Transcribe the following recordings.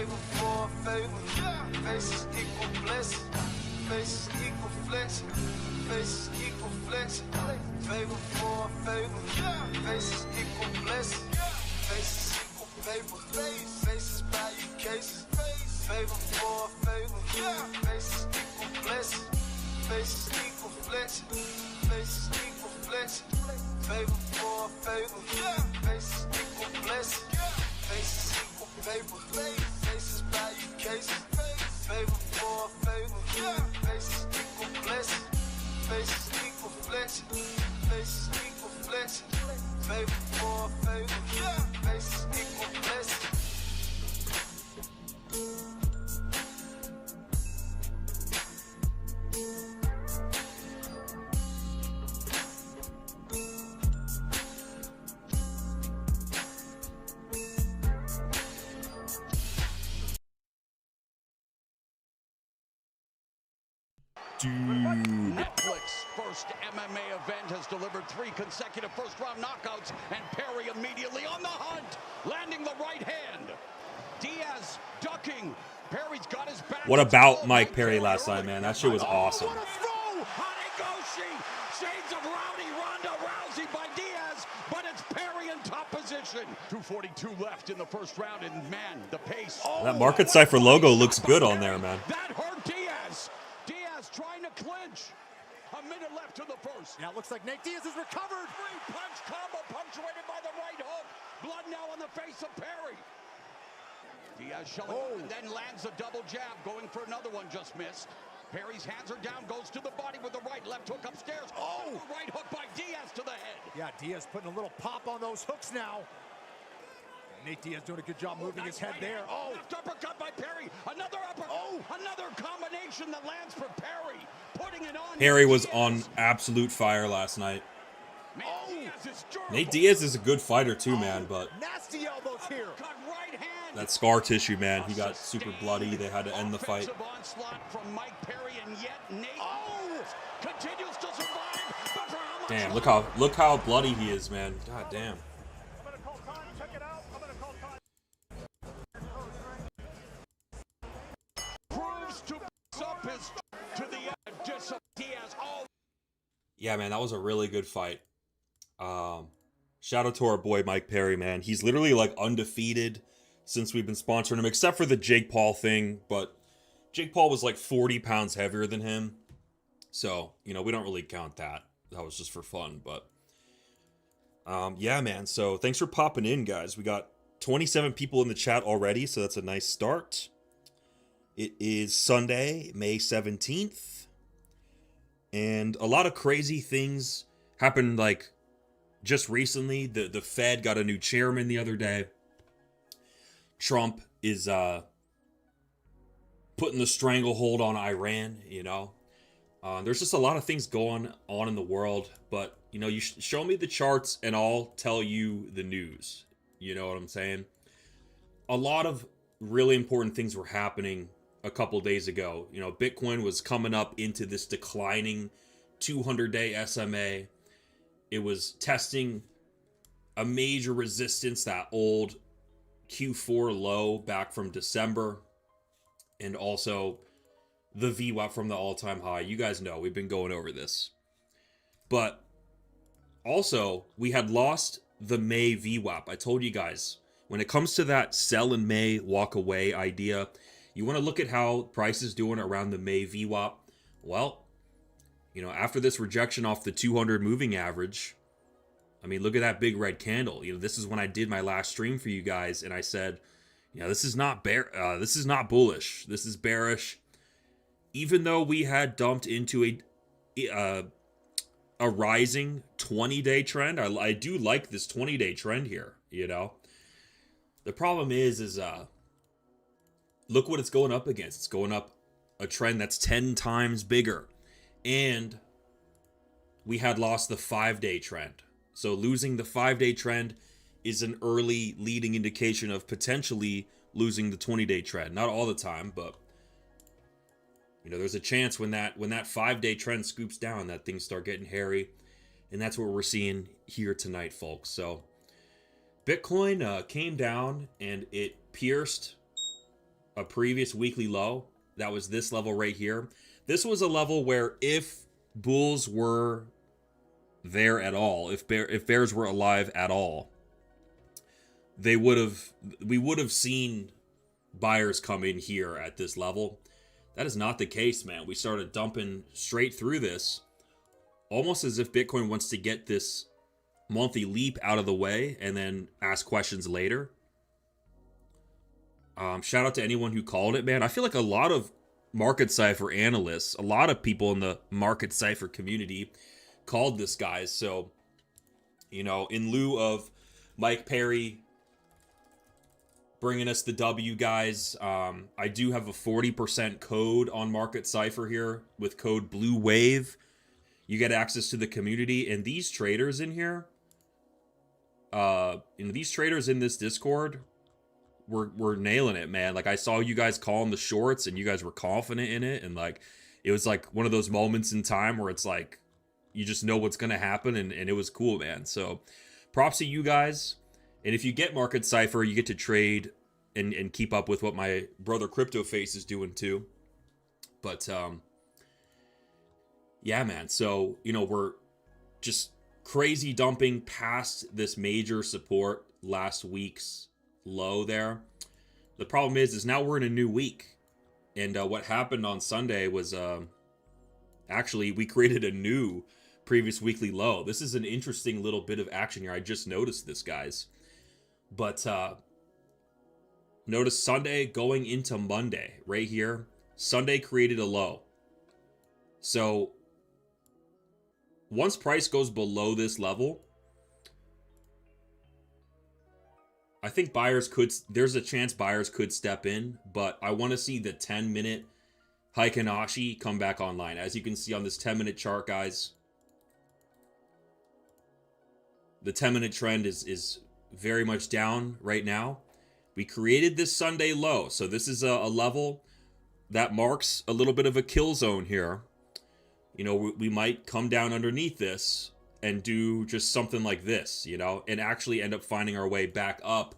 Favor for favor. Faces equal blessing. Faces equal flexing. Faces equal flexing. Favor for favor. Faces equal blessing. Faces equal paper. Faces value cases. Favor for favor. Faces equal blessing. Faces equal flexing. Faces equal flexing. Favor for favor. Faces equal blessing. Faces equal paper. Faces value cases. Favor for favor. Faces equal blessing. Faces equal flexing. Faces equal flexing. Favor for favor. Faces equal blessing. Netflix first MMA event has delivered 3 consecutive first-round knockouts, and Perry immediately on the hunt, landing the right hand. Diaz ducking. Perry's got his back. What about Mike Perry last night, man? That shit was awesome. What a throw! Hanegoshi! Shades of Rowdy Ronda Rousey by Diaz, but it's Perry in top position. 2:42 left in the first round, and man, the pace. That Market Cipher logo looks good on there, man. That hurt Diaz. Diaz trying to clinch. A minute left to the first. Now it looks like Nate Diaz has recovered. 3-punch combo punctuated by the right hook. Blood now on the face of Perry. Diaz showing up and then lands a double jab. Going for another one, just missed. Perry's hands are down, goes to the body with the right. Left hook upstairs. Oh! Right hook by Diaz to the head. Yeah, Diaz putting a little pop on those hooks now. Nate Diaz doing a good job moving his head there. Oh! Left uppercut by Perry. Another uppercut. Oh! Another combination that lands for Perry. Putting it on. Perry was on absolute fire last night. Nate Diaz is a good fighter too, man, but nasty elbows here. That scar tissue, man, he got super bloody. They had to end the fight. Damn, look how bloody he is, man. God damn. Yeah, man, that was a really good fight. Shout out to our boy Mike Perry, man. He's literally like undefeated since we've been sponsoring him, except for the Jake Paul thing. But Jake Paul was like 40 pounds heavier than him. So, you know, we don't really count that. That was just for fun. But yeah, man. So thanks for popping in, guys. We got 27 people in the chat already, so that's a nice start. It is Sunday, May 17th. And a lot of crazy things happened, like, just recently. The Fed got a new chairman the other day. Trump is putting the stranglehold on Iran, you know. There's just a lot of things going on in the world. But, you know, you show me the charts and I'll tell you the news. You know what I'm saying? A lot of really important things were happening a couple days ago. You know, Bitcoin was coming up into this declining 200-day SMA. It was testing a major resistance, that old Q4 low back from December, and also the VWAP from the all-time high. You guys know, we've been going over this. But also, we had lost the May VWAP. I told you guys, when it comes to that sell in May, walk away idea, you want to look at how price is doing around the May VWAP. Well, you know, after this rejection off the 200 moving average, I mean, look at that big red candle. You know, this is when I did my last stream for you guys, and I said, you know, this is not this is not bullish. This is bearish. Even though we had dumped into a rising 20-day trend, I do like this 20-day trend here. You know, the problem is look what it's going up against. It's going up a trend that's 10 times bigger. And we had lost the 5-day trend. So losing the 5-day trend is an early leading indication of potentially losing the 20-day trend. Not all the time, but you know, there's a chance when that 5-day trend scoops down that things start getting hairy. And that's what we're seeing here tonight, folks. So Bitcoin came down and it pierced a previous weekly low. That was this level right here. This was a level where if bulls were there at all, if bears were alive at all, we would have seen buyers come in here at this level. That is not the case, man. We started dumping straight through this, almost as if Bitcoin wants to get this monthly leap out of the way and then ask questions later. Shout out to anyone who called it, man. I feel like a lot of Market Cipher analysts, a lot of people in the Market Cipher community called this, guys. So, you know, in lieu of Mike Perry bringing us the W, guys, I do have a 40% code on Market Cipher here with code Blue Wave. You get access to the community, and these traders in here, these traders in this Discord, we're nailing it, man. Like, I saw you guys calling the shorts and you guys were confident in it, and like it was like one of those moments in time where it's like you just know what's gonna happen, and it was cool, man. So props to you guys. And if you get Market Cipher, you get to trade and keep up with what my brother Crypto Face is doing too. But yeah, man. So, you know, we're just crazy dumping past this major support last week's low there. The problem is now we're in a new week, and what happened on Sunday was actually we created a new previous weekly low. This is an interesting little bit of action here. I just noticed this, guys. But notice Sunday going into Monday right here. Sunday created a low. So once price goes below this level, I think there's a chance buyers could step in, but I want to see the 10-minute Heikinashi come back online. As you can see on this 10-minute chart, guys, the 10-minute trend is very much down right now. We created this Sunday low, so this is a level that marks a little bit of a kill zone here. You know, we might come down underneath this and do just something like this, you know, and actually end up finding our way back up,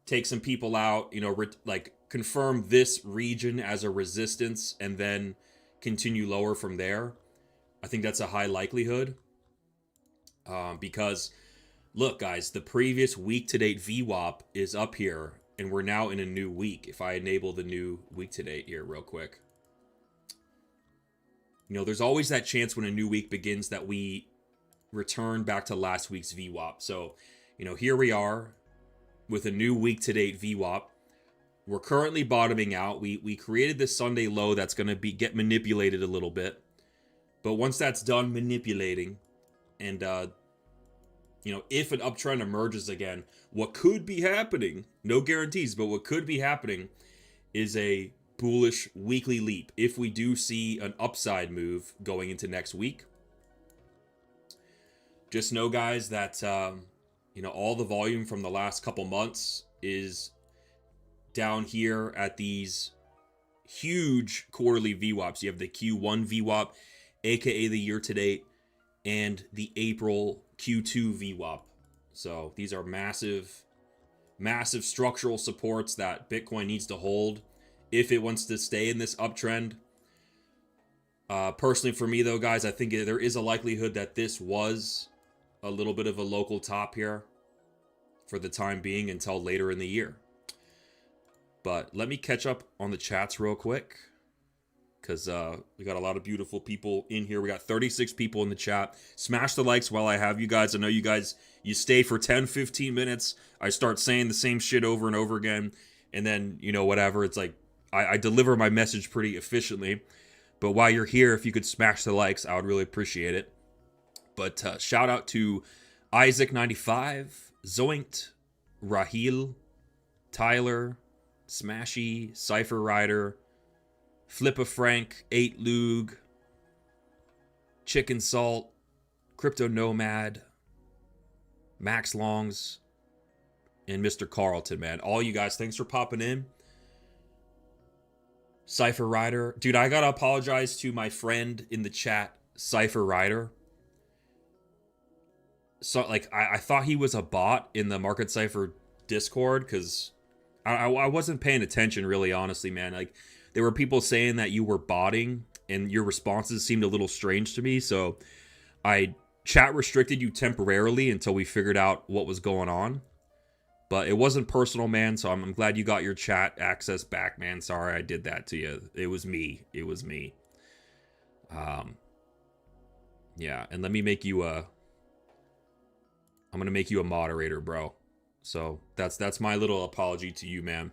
take some people out, you know, like confirm this region as a resistance and then continue lower from there. I think that's a high likelihood because look, guys, the previous week to date VWAP is up here and we're now in a new week. If I enable the new week to date here real quick. You know, there's always that chance when a new week begins that we return back to last week's VWAP. So, you know, here we are with a new week to date VWAP. We're currently bottoming out. We created this Sunday low that's going to get manipulated a little bit. But once that's done manipulating and, you know, if an uptrend emerges again, what could be happening, no guarantees, but what could be happening is a bullish weekly leap if we do see an upside move going into next week. Just know, guys, that you know, all the volume from the last couple months is down here at these huge quarterly VWAPs. You have the Q1 VWAP, aka the year to date, and the April Q2 VWAP. So these are massive structural supports that Bitcoin needs to hold if it wants to stay in this uptrend. Personally, for me, though, guys, I think there is a likelihood that this was a little bit of a local top here for the time being until later in the year. But let me catch up on the chats real quick because we got a lot of beautiful people in here. We got 36 people in the chat. Smash the likes while I have you guys. I know you guys, you stay for 10, 15 minutes. I start saying the same shit over and over again. And then, you know, whatever. It's like, I deliver my message pretty efficiently. But while you're here, if you could smash the likes, I would really appreciate it. But shout out to Isaac95, Zoint, Rahil, Tyler, Smashy, Cypher Rider, Flippa Frank, 8 Lug, Chicken Salt, Crypto Nomad, Max Longs, and Mr. Carlton, man. All you guys, thanks for popping in. Cypher Rider. Dude, I gotta apologize to my friend in the chat, Cypher Rider. So, like, I thought he was a bot in the Market Cipher Discord, because I wasn't paying attention really, honestly, man. Like, there were people saying that you were botting, and your responses seemed a little strange to me. So I chat restricted you temporarily until we figured out what was going on. But it wasn't personal, man. So I'm glad you got your chat access back, man. Sorry I did that to you. It was me. It was me. Yeah, and let me make you a... I'm gonna make you a moderator, bro. So that's my little apology to you, man.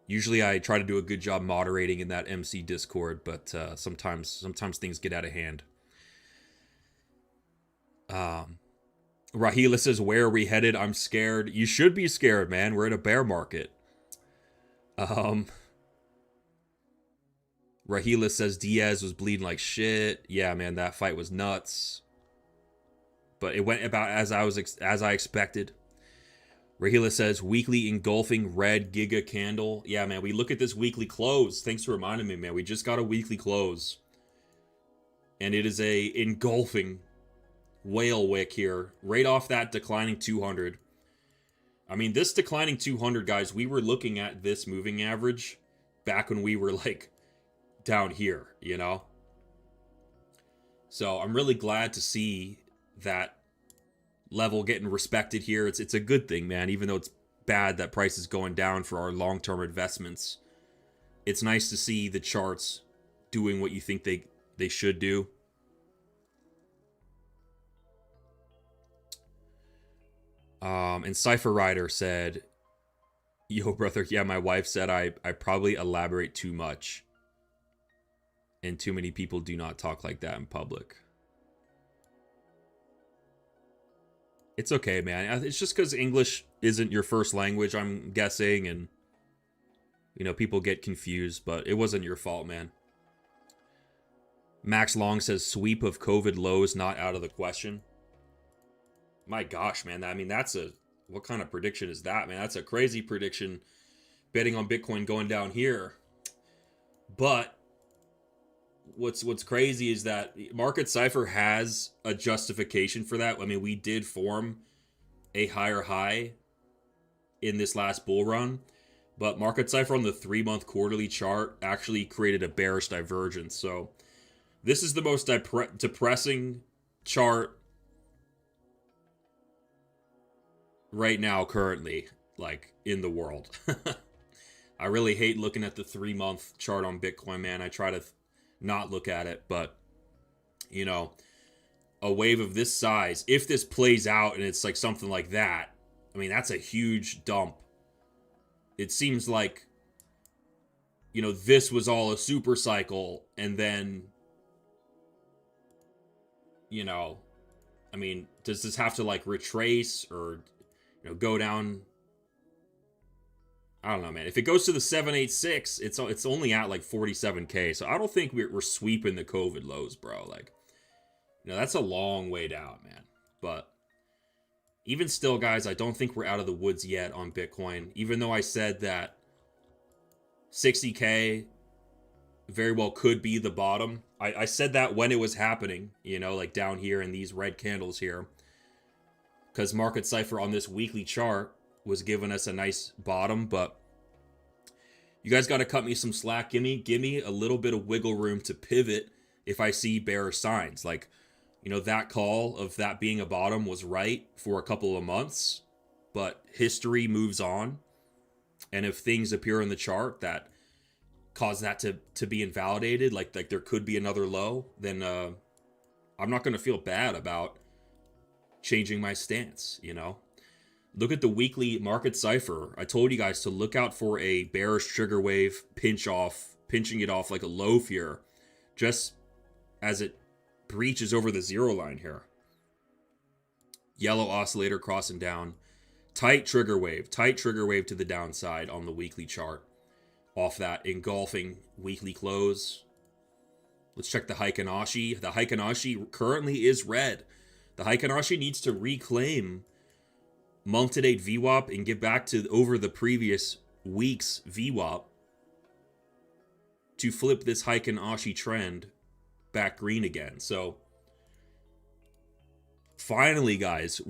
Usually I try to do a good job moderating in that MC Discord, but sometimes things get out of hand. Rahila says, where are we headed? I'm scared. You should be scared, man. We're in a bear market. Rahila says Diaz was bleeding like shit. Yeah, man, that fight was nuts. But it went about as I expected. Rahila says, weekly engulfing red giga candle. Yeah, man, we look at this weekly close. Thanks for reminding me, man. We just got a weekly close. And it is a engulfing whale wick here. Right off that declining 200. I mean, this declining 200, guys, we were looking at this moving average back when we were, like, down here, you know? So I'm really glad to see that level getting respected here. It's a good thing, man, even though it's bad that price is going down for our long-term investments. It's nice to see the charts doing what you think they should do. And Cypher Rider said, yo, brother, yeah, my wife said I probably elaborate too much. And too many people do not talk like that in public. It's okay, man. It's just because English isn't your first language, I'm guessing, and, you know, people get confused, but it wasn't your fault, man. Max Long says, sweep of COVID lows not out of the question. My gosh, man. I mean, what kind of prediction is that, man? That's a crazy prediction, betting on Bitcoin going down here. But what's crazy is that Market Cypher has a justification for that. I mean, we did form a higher high in this last bull run, but Market Cypher on the 3-month quarterly chart actually created a bearish divergence. So this is the most depressing chart right now, currently, like, in the world. I really hate looking at the 3-month chart on Bitcoin, man. I try to not look at it, but, you know, a wave of this size, if this plays out and it's like something like that, I mean, that's a huge dump. It seems like, you know, this was all a super cycle, and then, you know, I mean, does this have to, like, retrace or, you know, go down? I don't know, man. If it goes to the 786, it's only at like 47K. So I don't think we're sweeping the COVID lows, bro. Like, you know, that's a long way down, man. But even still, guys, I don't think we're out of the woods yet on Bitcoin. Even though I said that 60K very well could be the bottom. I said that when it was happening, you know, like down here in these red candles here. Because Market Cypher on this weekly chart was giving us a nice bottom, but you guys got to cut me some slack. Give me a little bit of wiggle room to pivot if I see bearish signs. Like, you know, that call of that being a bottom was right for a couple of months, but history moves on. And if things appear in the chart that cause that to be invalidated, like there could be another low, then I'm not going to feel bad about changing my stance, you know? Look at the weekly Market Cypher. I told you guys to look out for a bearish trigger wave pinching it off like a loaf here, just as it breaches over the zero line here. Yellow oscillator crossing down. Tight trigger wave to the downside on the weekly chart off that engulfing weekly close. Let's check the Heiken Ashi. The Heiken Ashi currently is red. The Heiken Ashi needs to reclaim month-to-date VWAP and get back to over the previous week's VWAP to flip this Heiken Ashi trend back green again. So finally, guys,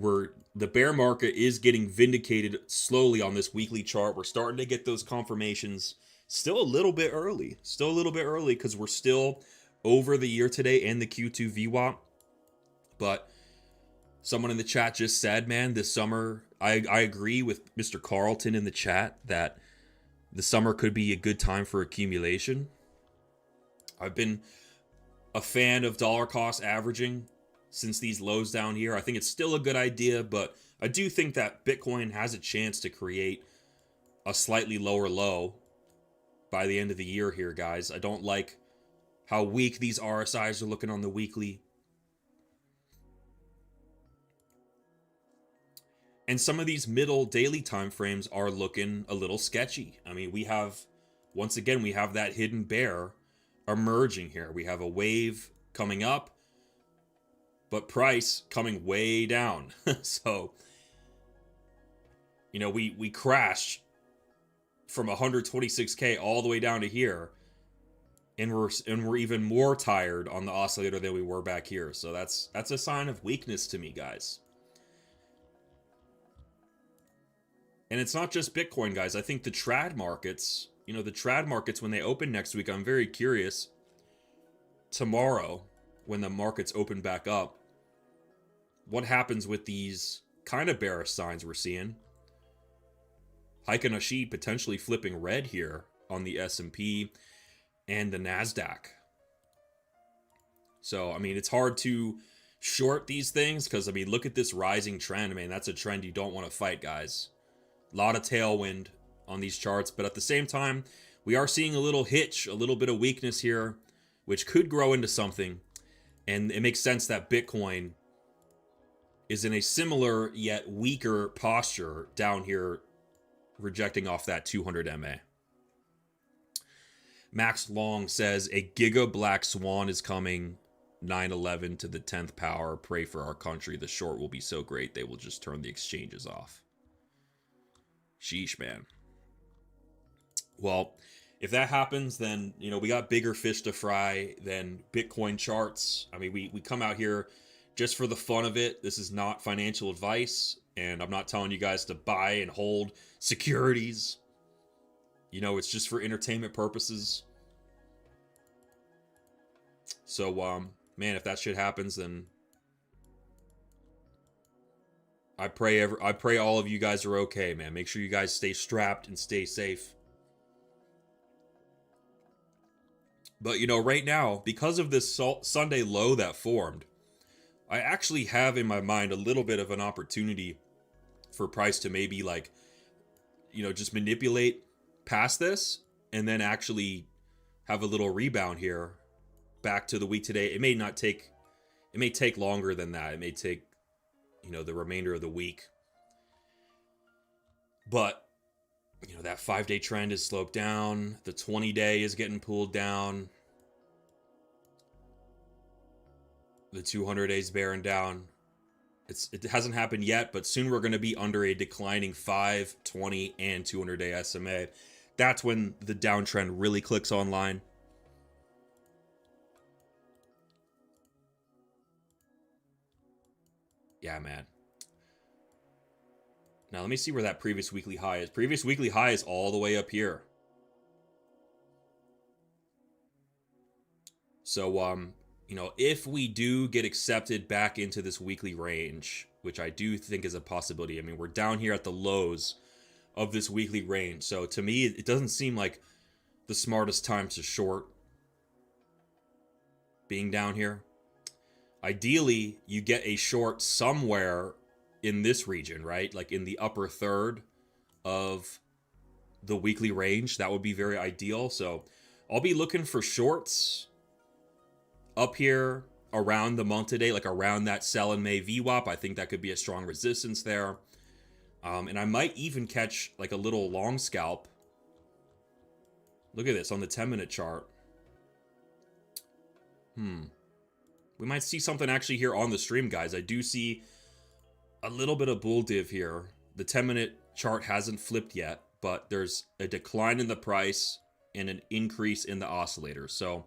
the bear market is getting vindicated slowly on this weekly chart. We're starting to get those confirmations. Still a little bit early. Still a little bit early because we're still over the year today and the Q2 VWAP. But someone in the chat just said, man, this summer, I agree with Mr. Carlton in the chat that the summer could be a good time for accumulation. I've been a fan of dollar cost averaging since these lows down here. I think it's still a good idea, but I do think that Bitcoin has a chance to create a slightly lower low by the end of the year here, guys. I don't like how weak these RSIs are looking on the weekly. And some of these middle daily time frames are looking a little sketchy. I mean, we have, once again, we have that hidden bear emerging here. We have a wave coming up, but price coming way down. So, you know, we crashed from 126K all the way down to here, and we're even more tired on the oscillator than we were back here. So that's a sign of weakness to me, guys. And it's not just Bitcoin, guys. I think the trad markets, you know, the trad markets, when they open next week, I'm very curious. Tomorrow, when the markets open back up, what happens with these kind of bearish signs we're seeing? Heiken Ashi potentially flipping red here on the S&P and the NASDAQ. So, I mean, it's hard to short these things because, I mean, look at this rising trend. I mean, that's a trend you don't want to fight, guys. A lot of tailwind on these charts, but at the same time, we are seeing a little hitch, a little bit of weakness here, which could grow into something. And it makes sense that Bitcoin is in a similar yet weaker posture down here, rejecting off that 200 MA. Max Long says, a giga black swan is coming, 9/11 to the 10th power. Pray for our country. The short will be so great, they will just turn the exchanges off. Sheesh, man. Well, if that happens, then, you know, we got bigger fish to fry than Bitcoin charts. I mean, we come out here just for the fun of it. This is not financial advice, and I'm not telling you guys to buy and hold securities. You know, it's just for entertainment purposes. So, man, if that shit happens, then I pray all of you guys are okay, man. Make sure you guys stay strapped and stay safe. But, you know, right now, because of this Sunday low that formed, I actually have in my mind a little bit of an opportunity for price to maybe, like, you know, just manipulate past this and then actually have a little rebound here back to the week today. It may take longer than that. It may take, you know, the remainder of the week. But, you know, that 5-day trend is sloped down. The 20-day is getting pulled down. The 200 days bearing down. It hasn't happened yet, but soon we're going to be under a declining 5, 20, and 200-day SMA. That's when the downtrend really clicks online. Yeah, man. Now, let me see where that previous weekly high is. Previous weekly high is all the way up here. So, you know, if we do get accepted back into this weekly range, which I do think is a possibility. I mean, we're down here at the lows of this weekly range. So, to me, it doesn't seem like the smartest time to short being down here. Ideally, you get a short somewhere in this region, right? Like in the upper third of the weekly range. That would be very ideal. So I'll be looking for shorts up here around the month today, like around that sell in May VWAP. I think that could be a strong resistance there. And I might even catch like a little long scalp. Look at this on the 10-minute chart. We might see something actually here on the stream, guys. I do see a little bit of bull div here. The 10-minute chart hasn't flipped yet, but there's a decline in the price and an increase in the oscillator. So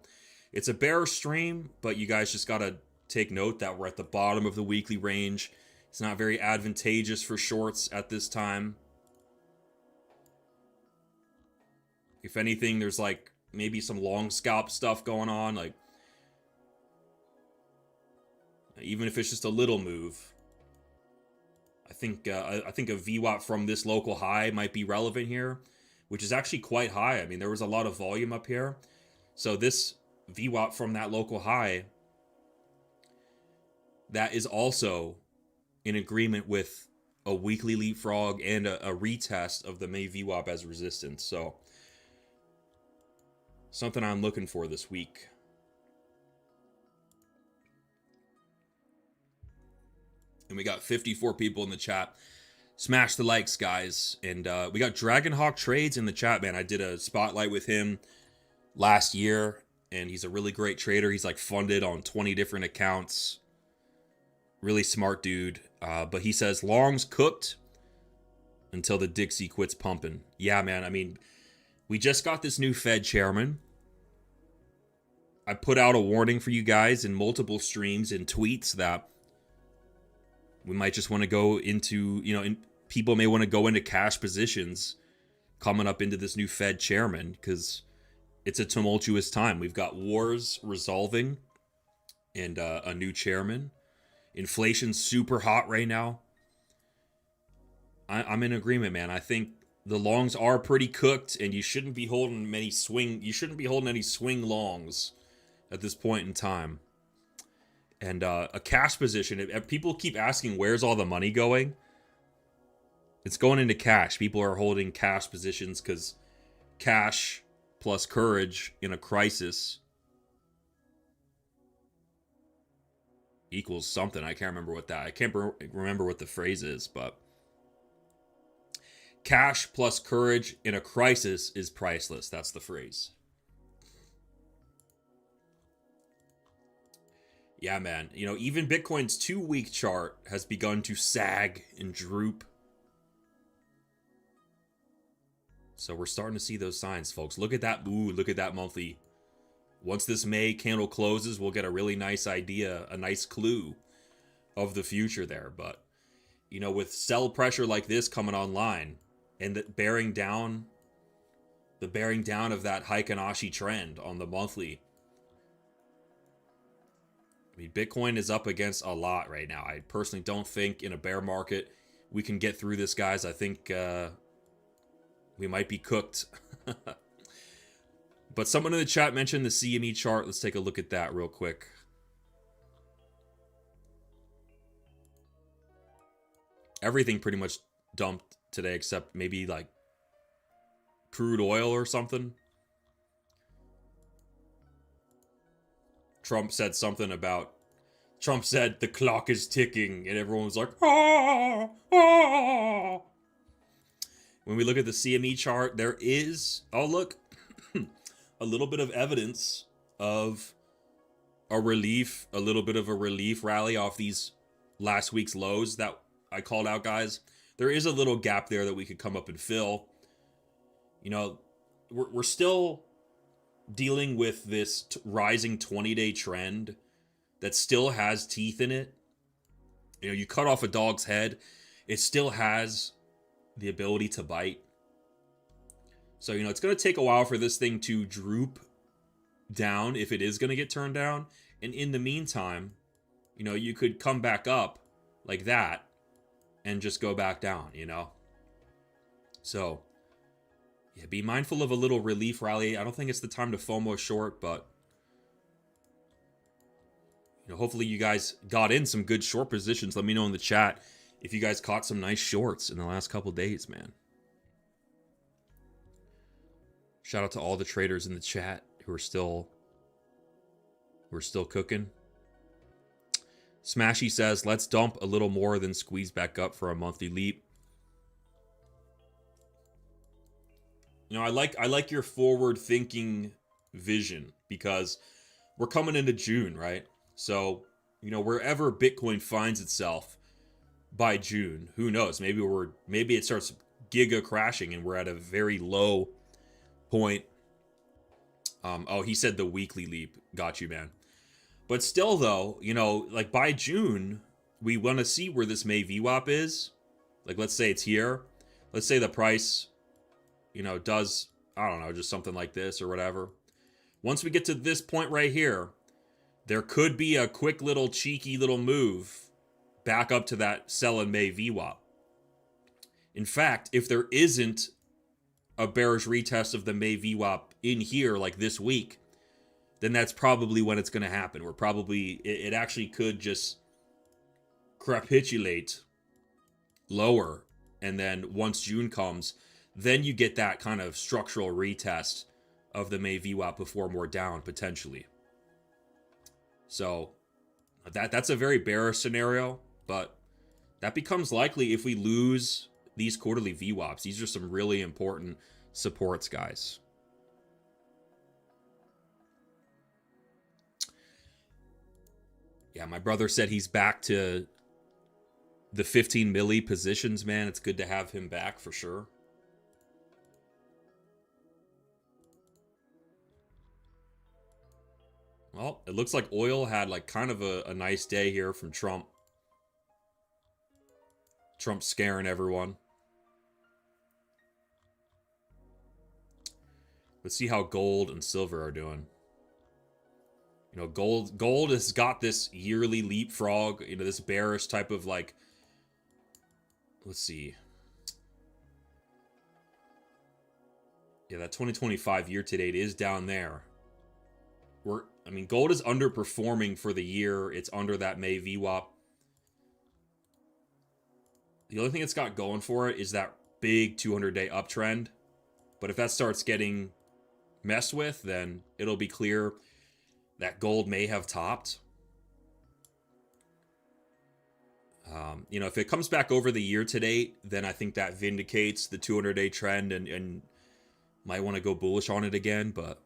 it's a bearish stream, but you guys just gotta take note that we're at the bottom of the weekly range. It's not very advantageous for shorts at this time. If anything, there's like maybe some long scalp stuff going on, like even if it's just a little move. I think a VWAP from this local high might be relevant here, which is actually quite high. I mean, there was a lot of volume up here. So this VWAP from that local high, that is also in agreement with a weekly leapfrog and a retest of the May VWAP as resistance. So something I'm looking for this week. And we got 54 people in the chat. Smash the likes, guys. And we got Dragonhawk Trades in the chat, man. I did a spotlight with him last year, and he's a really great trader. He's like funded on 20 different accounts. Really smart dude. But he says, longs cooked until the Dixie quits pumping. Yeah, man. I mean, we just got this new Fed chairman. I put out a warning for you guys in multiple streams and tweets that we might just want to go into, people may want to go into cash positions coming up into this new Fed chairman because it's a tumultuous time. We've got wars resolving and a new chairman. Inflation's super hot right now. I'm in agreement, man. I think the longs are pretty cooked, and you shouldn't be holding many swing. You shouldn't be holding any swing longs at this point in time. And a cash position. If people keep asking, where's all the money going? It's going into cash. People are holding cash positions because cash plus courage in a crisis equals something. I can't remember what that. I can't remember what the phrase is, but cash plus courage in a crisis is priceless. That's the phrase. Yeah, man. Even Bitcoin's 2-week chart has begun to sag and droop. So we're starting to see those signs, folks. Look at that. Ooh, look at that monthly. Once this May candle closes, we'll get a really nice idea, a nice clue of the future there. But, with sell pressure like this coming online and the bearing down of that Heikinashi trend on the monthly, I mean, Bitcoin is up against a lot right now. I personally don't think in a bear market we can get through this, guys. I think we might be cooked. But someone in the chat mentioned the CME chart. Let's take a look at that real quick. Everything pretty much dumped today except maybe like crude oil or something. Trump said the clock is ticking, and everyone was like, ah, ah. When we look at the CME chart, there is, oh look, a little bit of evidence of a little bit of a relief rally off these last week's lows that I called out, guys. There is a little gap there that we could come up and fill. We're still dealing with this rising 20-day trend that still has teeth in it. You cut off a dog's head, it still has the ability to bite. So, it's going to take a while for this thing to droop down if it is going to get turned down. And in the meantime, you could come back up like that and just go back down, So, yeah, be mindful of a little relief rally. I don't think it's the time to FOMO short, but hopefully you guys got in some good short positions. Let me know in the chat if you guys caught some nice shorts in the last couple days, man. Shout out to all the traders in the chat who are still cooking. Smashy says, let's dump a little more than squeeze back up for a monthly leap. I like your forward-thinking vision because we're coming into June, right? So, wherever Bitcoin finds itself by June, who knows? Maybe it starts giga crashing and we're at a very low point. Oh, he said the weekly leap. Got you, man. But still, though, you know, like by June, we want to see where this May VWAP is. Like, let's say it's here. Let's say the price, you know, does, I don't know, just something like this or whatever. Once we get to this point right here, there could be a quick little cheeky little move back up to that sell in May VWAP. In fact, if there isn't a bearish retest of the May VWAP in here like this week, then that's probably when it's going to happen. We're probably, it actually could just capitulate lower. And then once June comes, then you get that kind of structural retest of the May VWAP before more down potentially. So that's a very bearish scenario, but that becomes likely if we lose these quarterly VWAPs. These are some really important supports, guys. Yeah, my brother said he's back to the 15 milli positions, man. It's good to have him back for sure. Well, it looks like oil had like kind of a nice day here from Trump. Trump scaring everyone. Let's see how gold and silver are doing. You know, gold has got this yearly leapfrog, you know, this bearish type of like, let's see. Yeah, that 2025 year to date is down there. I mean, gold is underperforming for the year. It's under that May VWAP. The only thing it's got going for it is that big 200-day uptrend. But if that starts getting messed with, then it'll be clear that gold may have topped. You know, if it comes back over the year to date, then I think that vindicates the 200-day trend and might want to go bullish on it again. But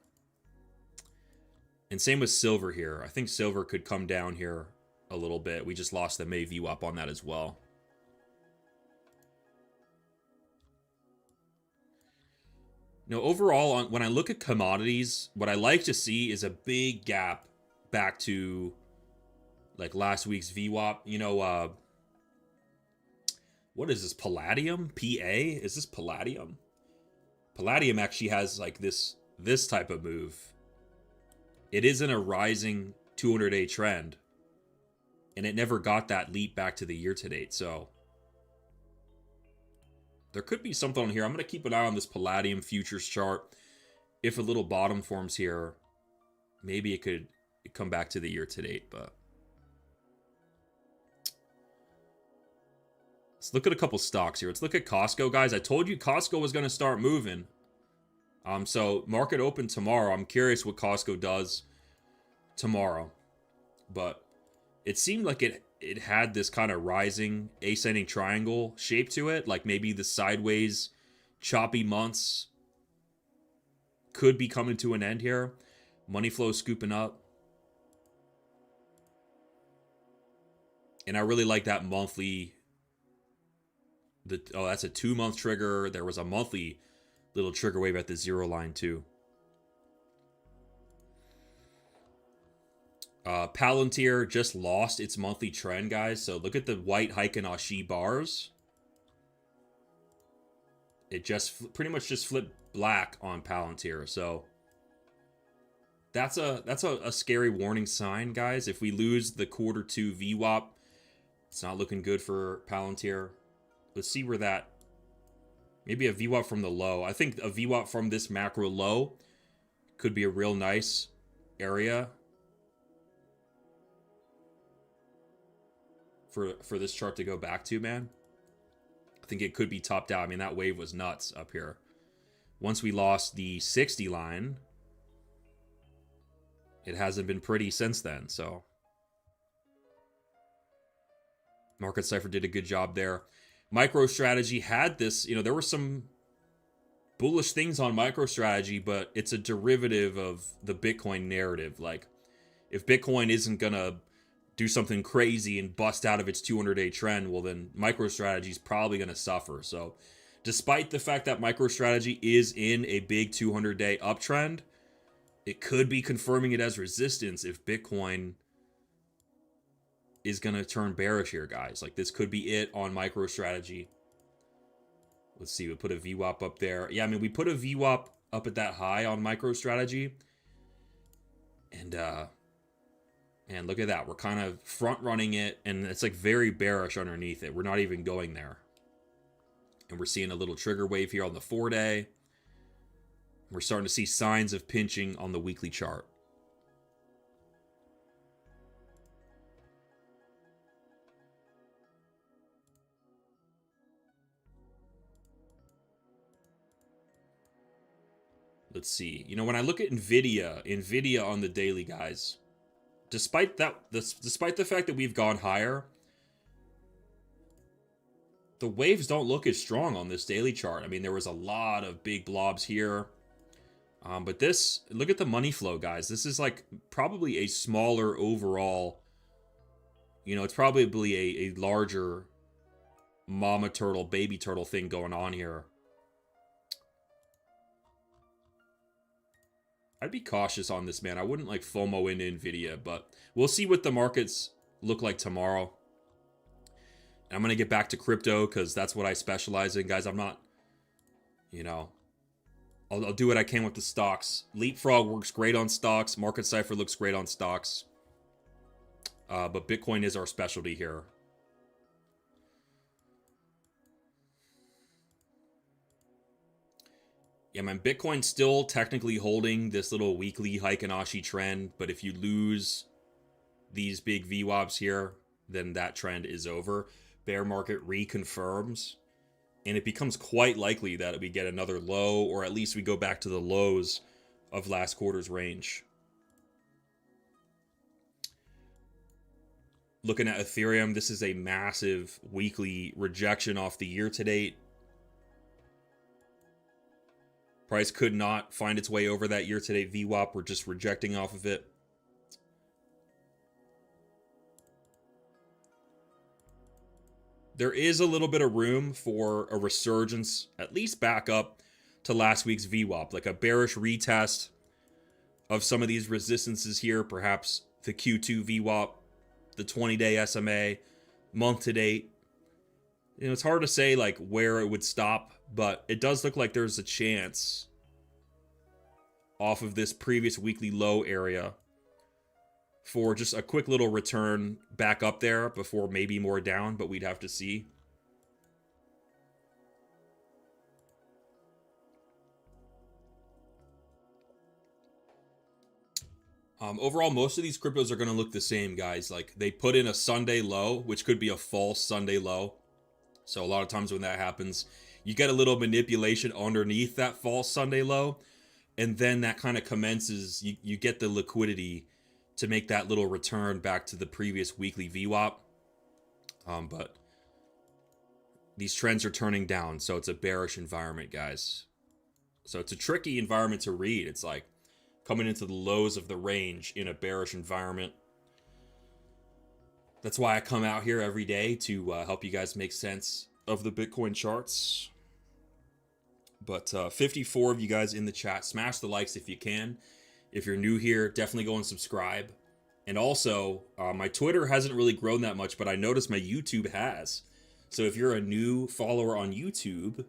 and same with silver here. I think silver could come down here a little bit. We just lost the May VWAP on that as well. You know, overall, when I look at commodities, what I like to see is a big gap back to like last week's VWAP. You know, what is this? Palladium? PA? Is this palladium? Palladium actually has like this type of move. It is in a rising 200-day trend, and it never got that leap back to the year to date. So there could be something on here. I'm going to keep an eye on this Palladium futures chart. If a little bottom forms here, maybe it could come back to the year to date. But let's look at a couple stocks here. Let's look at Costco, guys. I told you Costco was going to start moving. So market open tomorrow. I'm curious what Costco does tomorrow. But it seemed like it had this kind of rising ascending triangle shape to it. Like maybe the sideways choppy months could be coming to an end here. Money flow scooping up. And I really like that monthly. Oh, that's a 2-month trigger. There was a monthly little trigger wave at the 0 line too. Palantir just lost its monthly trend, guys. So look at the white Heiken Ashi bars. It just pretty much just flipped black on Palantir. So that's a scary warning sign, guys. If we lose the Q2 VWAP, it's not looking good for Palantir. Let's see where that, maybe a VWAP from the low. I think a VWAP from this macro low could be a real nice area for this chart to go back to, man. I think it could be topped out. I mean, that wave was nuts up here. Once we lost the 60 line, it hasn't been pretty since then, so. Market Cipher did a good job there. MicroStrategy had this, you know, there were some bullish things on MicroStrategy, but it's a derivative of the Bitcoin narrative. Like, if Bitcoin isn't going to do something crazy and bust out of its 200-day trend, well, then MicroStrategy is probably going to suffer. So, despite the fact that MicroStrategy is in a big 200-day uptrend, it could be confirming it as resistance if Bitcoin is going to turn bearish here, guys. Like, this could be it on MicroStrategy. Let's see, we put a VWAP up there. Yeah, I mean, we put a VWAP up at that high on MicroStrategy. And look at that. We're kind of front running it, and it's like very bearish underneath it. We're not even going there. And we're seeing a little trigger wave here on the 4-day. We're starting to see signs of pinching on the weekly chart. Let's see. You know, when I look at Nvidia on the daily, guys, despite the fact that we've gone higher, the waves don't look as strong on this daily chart. I mean, there was a lot of big blobs here. But this, look at the money flow, guys. This is like probably a smaller overall, you know, it's probably a larger mama turtle, baby turtle thing going on here. I'd be cautious on this, man. I wouldn't like FOMO into Nvidia, but we'll see what the markets look like tomorrow. And I'm going to get back to crypto because that's what I specialize in, guys. I'm not, you know, I'll do what I can with the stocks. Leapfrog works great on stocks. Market Cipher looks great on stocks. But Bitcoin is our specialty here. Yeah, man, Bitcoin's still technically holding this little weekly Heikin-Ashi trend, but if you lose these big VWAPs here, then that trend is over. Bear market reconfirms, and it becomes quite likely that we get another low, or at least we go back to the lows of last quarter's range. Looking at Ethereum, this is a massive weekly rejection off the year to date. Price could not find its way over that year-to-date VWAP. We're just rejecting off of it. There is a little bit of room for a resurgence, at least back up to last week's VWAP, like a bearish retest of some of these resistances here, perhaps the Q2 VWAP, the 20-day SMA, month-to-date. You know, it's hard to say like where it would stop, but it does look like there's a chance off of this previous weekly low area for just a quick little return back up there before maybe more down, but we'd have to see. Overall, most of these cryptos are going to look the same, guys. Like, they put in a Sunday low, which could be a false Sunday low. So a lot of times when that happens, you get a little manipulation underneath that false Sunday low, and then that kind of commences, you get the liquidity to make that little return back to the previous weekly VWAP. But these trends are turning down, so it's a bearish environment, guys. So it's a tricky environment to read. It's like coming into the lows of the range in a bearish environment. That's why I come out here every day to help you guys make sense of the Bitcoin charts. But 54 of you guys in the chat, smash the likes if you can. If you're new here, definitely go and subscribe. And also, my Twitter hasn't really grown that much, but I noticed my YouTube has. So if you're a new follower on YouTube,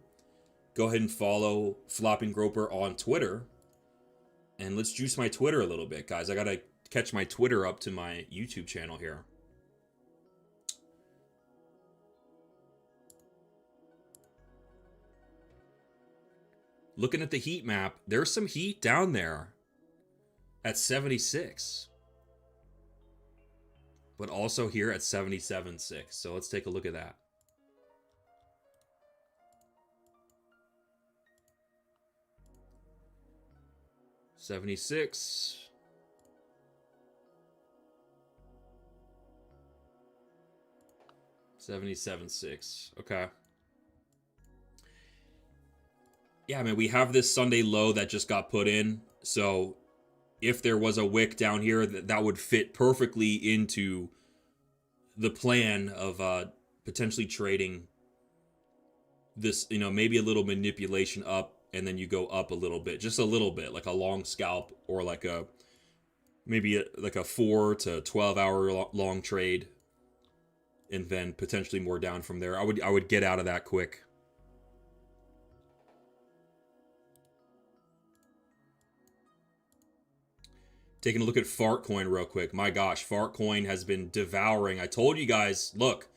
go ahead and follow Flopping Groper on Twitter. And let's juice my Twitter a little bit, guys. I gotta catch my Twitter up to my YouTube channel here. Looking at the heat map, there's some heat down there at 76. But also here at 77.6. So let's take a look at that. $76. $77.6. Okay. Yeah, I mean, we have this Sunday low that just got put in. So if there was a wick down here, that would fit perfectly into the plan of potentially trading this, you know, maybe a little manipulation up, and then you go up a little bit, just a little bit, like a long scalp, or like a maybe like a 4 to 12 hour long trade. and then potentially more down from there. I would get out of that quick. Taking a look at Fartcoin real quick. My gosh, Fartcoin has been devouring. I told you guys, look,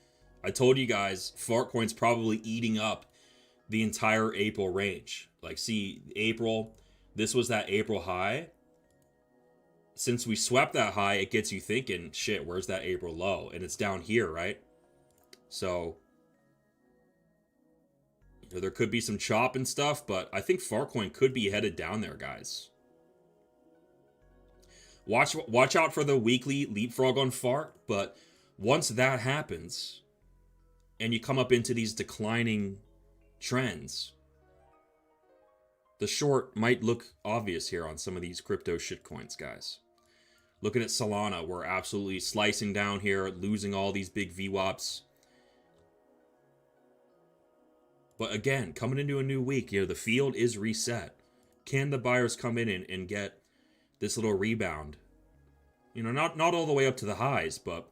I told you guys, Fartcoin's probably eating up the entire April range. Like, see, April, this was that April high. Since we swept that high, it gets you thinking, shit, where's that April low? And it's down here, right? So, you know, there could be some chop and stuff, but I think Fartcoin could be headed down there, guys. Watch out for the weekly leapfrog on Fart, but once that happens, and you come up into these declining trends, the short might look obvious here on some of these crypto shitcoins, guys. Looking at Solana, we're absolutely slicing down here, losing all these big VWAPs. But again, coming into a new week, you know, the field is reset. Can the buyers come in and get this little rebound? You know, not all the way up to the highs, but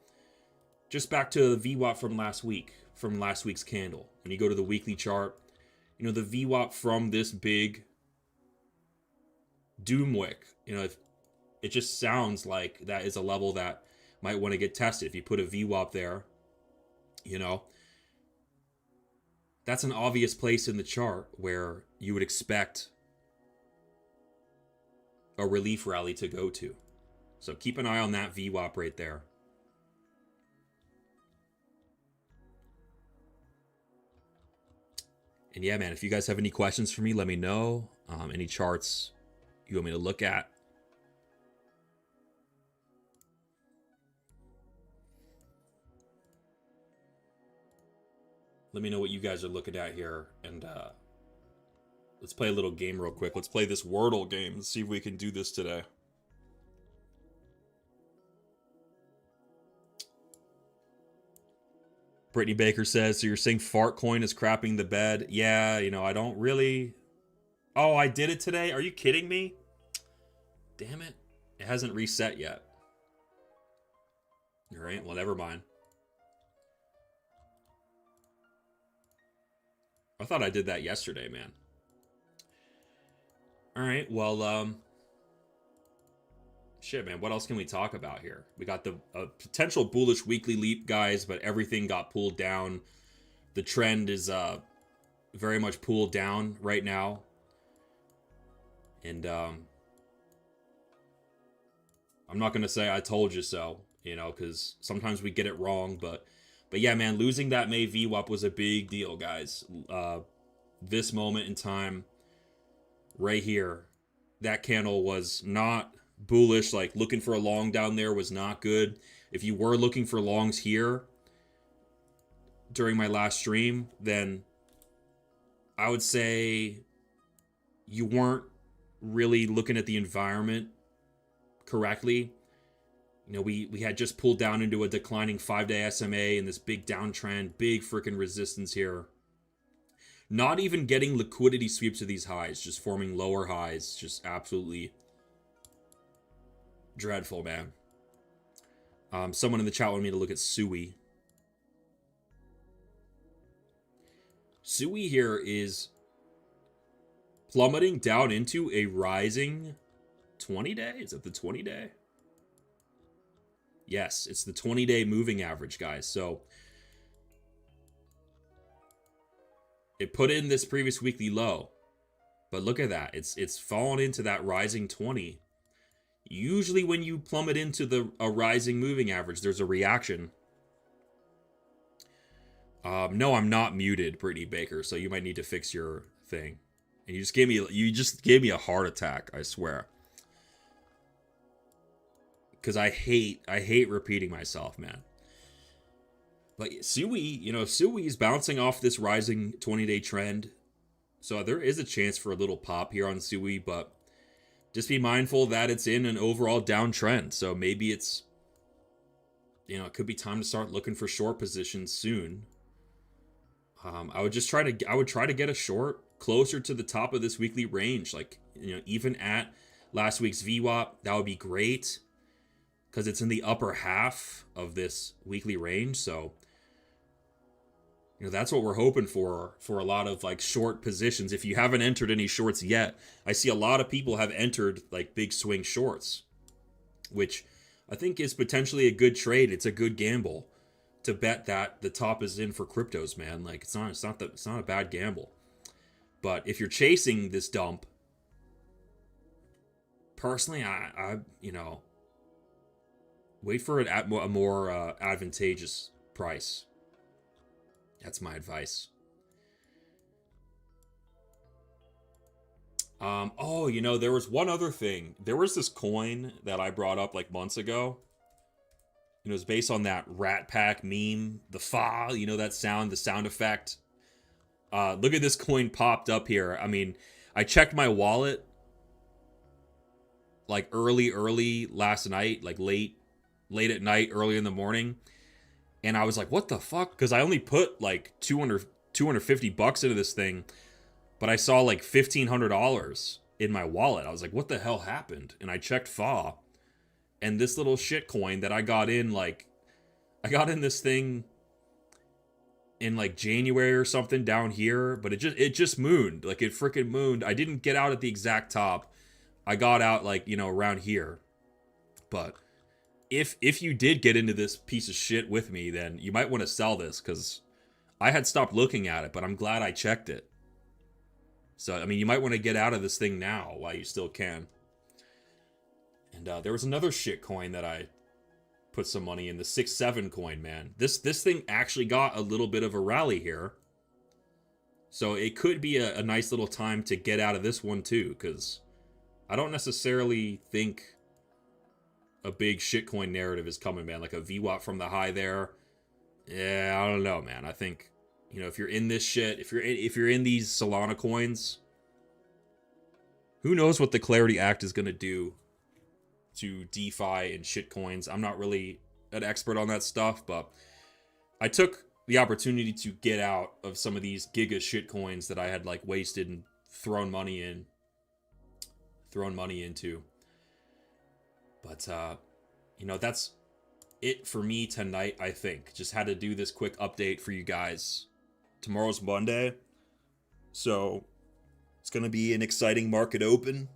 just back to the VWAP from last week, from last week's candle. When you go to the weekly chart, you know, the VWAP from this big doom wick, you know, it just sounds like that is a level that might want to get tested. If you put a VWAP there, you know, that's an obvious place in the chart where you would expect a relief rally to go to. So keep an eye on that VWAP right there. And yeah, man, if you guys have any questions for me, let me know. Any charts you want me to look at. Let me know what you guys are looking at here. And let's play a little game real quick. Let's play this Wordle game. Let's see if we can do this today. Brittany Baker says, so you're saying Fartcoin is crapping the bed? Yeah, you know, I don't really... Oh, I did it today? Are you kidding me? Damn it. It hasn't reset yet. All right, well, never mind. I thought I did that yesterday, man. All right, well, shit, man, what else can we talk about here? We got the potential bullish weekly leap, guys, but everything got pulled down. The trend is very much pulled down right now. And I'm not going to say I told you so, you know, because sometimes we get it wrong. But yeah, man, losing that May VWAP was a big deal, guys. This moment in time right here, that candle was not bullish. Like, looking for a long down there was not good. If you were looking for longs here during my last stream, then I would say you weren't really looking at the environment correctly. You know, we had just pulled down into a declining 5-day SMA and this big downtrend, big freaking resistance here. Not even getting liquidity sweeps to these highs, just forming lower highs. Just absolutely dreadful, man. Someone in the chat wanted me to look at Sui. Sui here is plummeting down into a rising 20-day. Is it the 20-day? Yes, it's the 20-day moving average, guys. So it put in this previous weekly low, but look at that. It's fallen into that rising 20. Usually when you plummet into a rising moving average, there's a reaction. No, I'm not muted, Brittany Baker, so you might need to fix your thing. And you just gave me a heart attack, I swear. Because I hate repeating myself, man. But Sui, you know, Sui is bouncing off this rising 20-day trend. So there is a chance for a little pop here on Sui, but just be mindful that it's in an overall downtrend. So maybe it's, you know, it could be time to start looking for short positions soon. I would try to get a short closer to the top of this weekly range. Like, you know, even at last week's VWAP, that would be great, because it's in the upper half of this weekly range. So You know, that's what we're hoping for a lot of like short positions. If you haven't entered any shorts yet, I see a lot of people have entered like big swing shorts, which I think is potentially a good trade. It's a good gamble to bet that the top is in for cryptos, man. Like it's not a bad gamble. But if you're chasing this dump, personally, I you know, wait for it at a more advantageous price. That's my advice. Oh, you know, there was one other thing. There was this coin that I brought up like months ago. It was based on that Rat Pack meme, the fa, you know, that sound, the sound effect. Look at this coin popped up here. I mean, I checked my wallet like early last night, like late at night, early in the morning. And I was like, what the fuck? Because I only put like $250 into this thing, but I saw like $1,500 in my wallet. I was like, what the hell happened? And I checked FA, and this little shit coin that I got in, like, I got in this thing in like January or something down here, but it just mooned. Like it freaking mooned. I didn't get out at the exact top. I got out like, you know, around here. But if you did get into this piece of shit with me, then you might want to sell this, because I had stopped looking at it, but I'm glad I checked it. So, I mean, you might want to get out of this thing now while you still can. And there was another shit coin that I put some money in, the 6-7 coin, man. This thing actually got a little bit of a rally here. So it could be a nice little time to get out of this one too, because I don't necessarily think a big shitcoin narrative is coming, man. Like a VWAP from the high there. Yeah, I don't know, man. I think, you know, if you're in this shit, if you're in these Solana coins, who knows what the Clarity Act is going to do to DeFi and shitcoins. I'm not really an expert on that stuff, but I took the opportunity to get out of some of these giga shitcoins that I had like wasted and thrown money into. But, you know, that's it for me tonight, I think. Just had to do this quick update for you guys. Tomorrow's Monday, so it's going to be an exciting market open.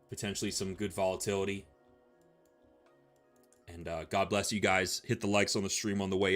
Potentially some good volatility. And God bless you guys. Hit the likes on the stream on the way out.